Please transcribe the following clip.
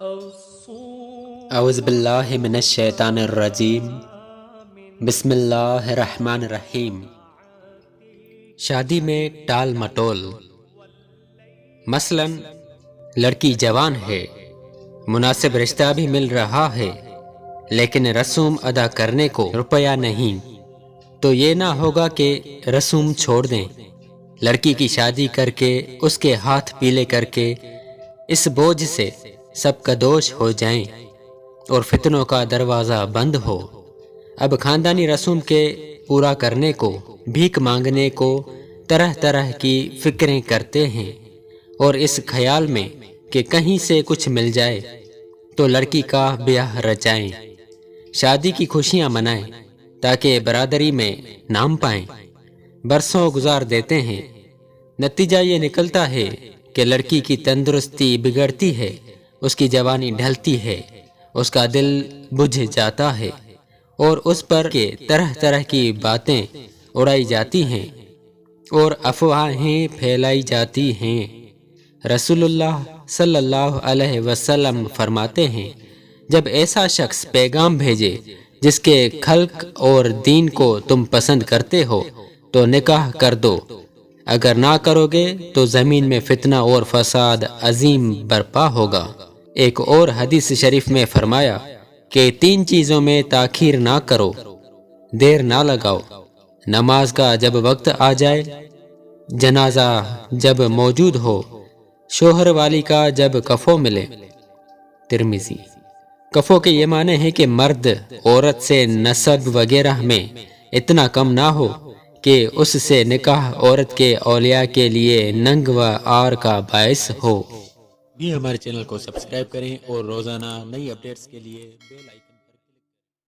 اعوذ باللہ من الشیطان الرجیم بسم اللہ الرحمن الرحیم۔ شادی میں ٹال مٹول، مثلاً لڑکی جوان ہے، مناسب رشتہ بھی مل رہا ہے، لیکن رسوم ادا کرنے کو روپیہ نہیں، تو یہ نہ ہوگا کہ رسوم چھوڑ دیں، لڑکی کی شادی کر کے اس کے ہاتھ پیلے کر کے اس بوجھ سے سب کا دوش ہو جائیں اور فتنوں کا دروازہ بند ہو۔ اب خاندانی رسوم کے پورا کرنے کو، بھیک مانگنے کو طرح طرح کی فکریں کرتے ہیں، اور اس خیال میں کہ کہیں سے کچھ مل جائے تو لڑکی کا بیاہ رچائیں، شادی کی خوشیاں منائیں تاکہ برادری میں نام پائیں۔ برسوں گزار دیتے ہیں، نتیجہ یہ نکلتا ہے کہ لڑکی کی تندرستی بگڑتی ہے، اس کی جوانی ڈھلتی ہے، اس کا دل بجھ جاتا ہے، اور اس پر کے طرح طرح کی باتیں اڑائی جاتی ہیں اور افواہیں پھیلائی جاتی ہیں۔ رسول اللہ صلی اللہ علیہ وسلم فرماتے ہیں، جب ایسا شخص پیغام بھیجے جس کے خلق اور دین کو تم پسند کرتے ہو تو نکاح کر دو، اگر نہ کرو گے تو زمین میں فتنہ اور فساد عظیم برپا ہوگا۔ ایک اور حدیث شریف میں فرمایا کہ 3 چیزوں میں تاخیر نہ کرو، دیر نہ لگاؤ، نماز کا جب وقت آ جائے، جنازہ جب موجود ہو، شوہر والی کا جب کفو ملے۔ ترمذی۔ کفو کے یہ معنی ہے کہ مرد عورت سے نسب وغیرہ میں اتنا کم نہ ہو کہ اس سے نکاح عورت کے اولیاء کے لیے ننگ و عار کا باعث ہو۔ بھی ہمارے چینل کو سبسکرائب کریں اور روزانہ نئی اپڈیٹس کے لیے بیل آئیکن